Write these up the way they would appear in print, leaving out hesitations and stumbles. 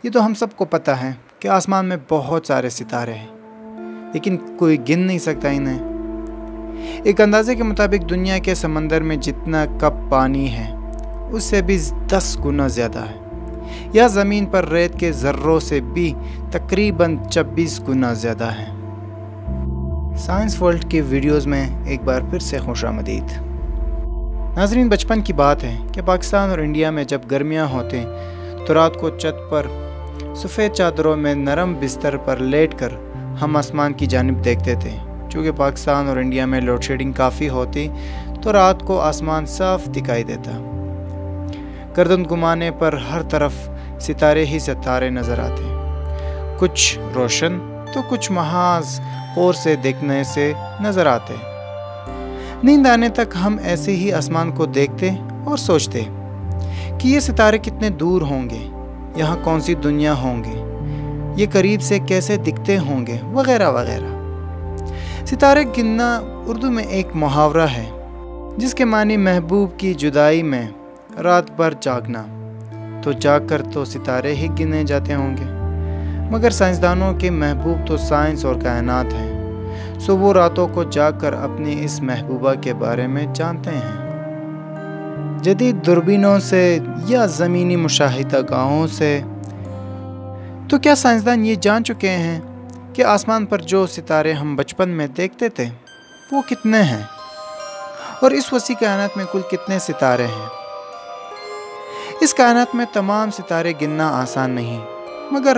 یہ تو ہم سب کو پتہ ہے کہ آسمان میں بہت سارے ستارے ہیں، لیکن کوئی گن نہیں سکتا انہیں۔ ایک اندازے کے مطابق دنیا کے سمندر میں جتنا کپ پانی ہے اس سے بھی 10 گنا زیادہ ہے، یا زمین پر ریت کے ذروں سے بھی تقریباً 26 گنا زیادہ ہے۔ سائنس ورلڈ کی ویڈیوز میں ایک بار پھر سے خوش آمدید۔ ناظرین، بچپن کی بات ہے کہ پاکستان اور انڈیا میں جب گرمیاں ہوتے تو رات کو چھت پر سفید چادروں میں نرم بستر پر لیٹ کر ہم آسمان کی جانب دیکھتے تھے۔ چونکہ پاکستان اور انڈیا میں لوڈ شیڈنگ کافی ہوتی تو رات کو آسمان صاف دکھائی دیتا۔ گردن گھمانے پر ہر طرف ستارے ہی ستارے نظر آتے، کچھ روشن تو کچھ محاذ غور سے دیکھنے سے نظر آتے۔ نیند آنے تک ہم ایسے ہی آسمان کو دیکھتے اور سوچتے کہ یہ ستارے کتنے دور ہوں گے، یہاں کون سی دنیا ہوں گے، یہ قریب سے کیسے دکھتے ہوں گے، وغیرہ وغیرہ۔ ستارے گننا اردو میں ایک محاورہ ہے جس کے معنی محبوب کی جدائی میں رات بھر جاگنا، تو جاگ کر تو ستارے ہی گنے جاتے ہوں گے، مگر سائنسدانوں کے محبوب تو سائنس اور کائنات ہیں، سو وہ راتوں کو جاگ کر اپنی اس محبوبہ کے بارے میں جانتے ہیں۔ جدید دوربینوں سے یا زمینی مشاہدہ گاہوں سے تو کیا سائنسدان یہ جان چکے ہیں کہ آسمان پر جو ستارے ہم بچپن میں دیکھتے تھے وہ کتنے ہیں، اور اس وسیع کائنات میں کل کتنے ستارے ہیں؟ اس کائنات میں تمام ستارے گننا آسان نہیں، مگر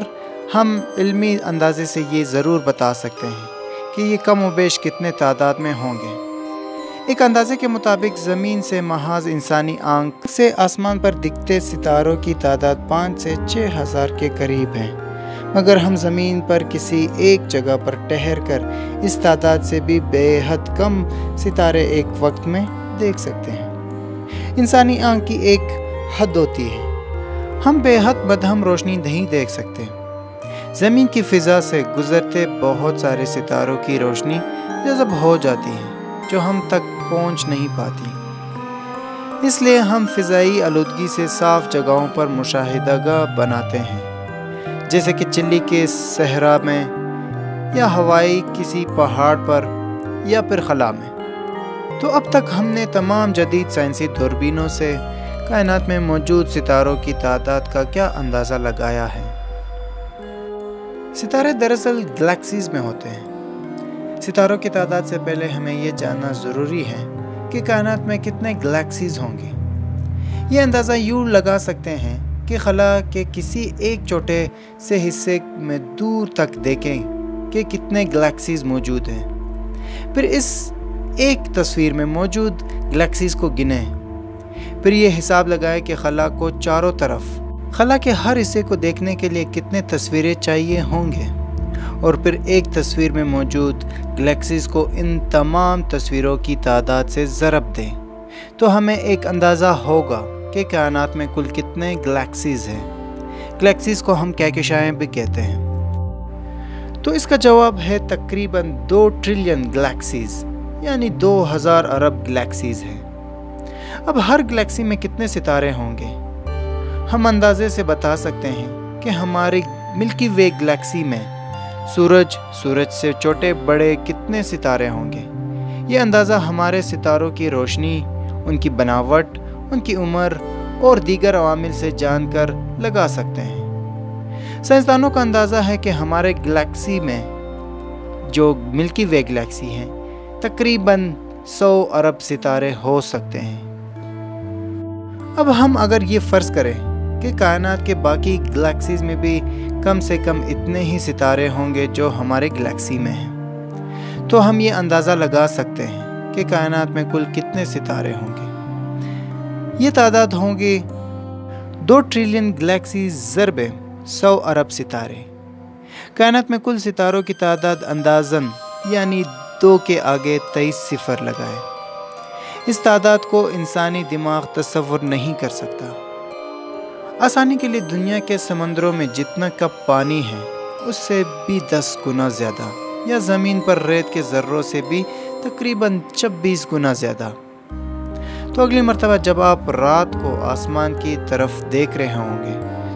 ہم علمی اندازے سے یہ ضرور بتا سکتے ہیں کہ یہ کم و بیش کتنے تعداد میں ہوں گے۔ ایک اندازے کے مطابق زمین سے محض انسانی آنکھ سے آسمان پر دکھتے ستاروں کی تعداد 5 سے 6 ہزار کے قریب ہے، مگر ہم زمین پر کسی ایک جگہ پر ٹھہر کر اس تعداد سے بھی بے حد کم ستارے ایک وقت میں دیکھ سکتے ہیں۔ انسانی آنکھ کی ایک حد ہوتی ہے، ہم بے حد مدھم روشنی نہیں دیکھ سکتے۔ زمین کی فضا سے گزرتے بہت سارے ستاروں کی روشنی جذب ہو جاتی ہے جو ہم تک پہنچ نہیں پاتی، اس لیے ہم فضائی آلودگی سے صاف جگہوں پر مشاہدہ گاہ بناتے ہیں، جیسے کہ چلی کے صحرا میں، یا ہوائی کسی پہاڑ پر، یا پھر خلا میں۔ تو اب تک ہم نے تمام جدید سائنسی دوربینوں سے کائنات میں موجود ستاروں کی تعداد کا کیا اندازہ لگایا ہے؟ ستارے دراصل گلیکسیز میں ہوتے ہیں۔ ستاروں کی تعداد سے پہلے ہمیں یہ جاننا ضروری ہے کہ کائنات میں کتنے گلیکسیز ہوں گے۔ یہ اندازہ یوں لگا سکتے ہیں کہ خلا کے کسی ایک چھوٹے سے حصے میں دور تک دیکھیں کہ کتنے گلیکسیز موجود ہیں، پھر اس ایک تصویر میں موجود گلیکسیز کو گنیں، پھر یہ حساب لگائیں کہ خلا کو چاروں طرف، خلا کے ہر حصے کو دیکھنے کے لیے کتنے تصویریں چاہیے ہوں گے، اور پھر ایک تصویر میں موجود گلیکسیز کو ان تمام تصویروں کی تعداد سے ضرب دیں، تو ہمیں ایک اندازہ ہوگا کہ کائنات میں کل کتنے گلیکسیز ہیں۔ گلیکسیز کو ہم کہکشائیں بھی کہتے ہیں۔ تو اس کا جواب ہے تقریباً 2 ٹریلین گلیکسیز، یعنی 2000 ارب گلیکسیز ہیں۔ اب ہر گلیکسی میں کتنے ستارے ہوں گے؟ ہم اندازے سے بتا سکتے ہیں کہ ہماری ملکی وے گلیکسی میں سورج سے چھوٹے بڑے کتنے ستارے ہوں گے۔ یہ اندازہ ہمارے ستاروں کی روشنی، ان کی بناوٹ، ان کی عمر اور دیگر عوامل سے جان کر لگا سکتے ہیں۔ سائنسدانوں کا اندازہ ہے کہ ہمارے گلیکسی میں جو ملکی وے گلیکسی ہیں تقریباً 100 ارب ستارے ہو سکتے ہیں۔ اب ہم اگر یہ فرض کریں کہ کائنات کے باقی گلیکسیز میں بھی کم سے کم اتنے ہی ستارے ہوں گے جو ہمارے گلیکسی میں ہیں، تو ہم یہ اندازہ لگا سکتے ہیں کہ کائنات میں کل کتنے ستارے ہوں گے۔ یہ تعداد ہوں گی 2 ٹریلین گلیکسیز ضرب 100 ارب ستارے۔ کائنات میں کل ستاروں کی تعداد اندازاً، یعنی 2 کے آگے 23 صفر لگائے۔ اس تعداد کو انسانی دماغ تصور نہیں کر سکتا۔ آسانی کے لیے دنیا کے سمندروں میں جتنا کپ پانی ہے اس سے بھی 10 گنا زیادہ، یا زمین پر ریت کے ذروں سے بھی تقریباً 26 گنا زیادہ۔ تو اگلی مرتبہ جب آپ رات کو آسمان کی طرف دیکھ رہے ہوں گے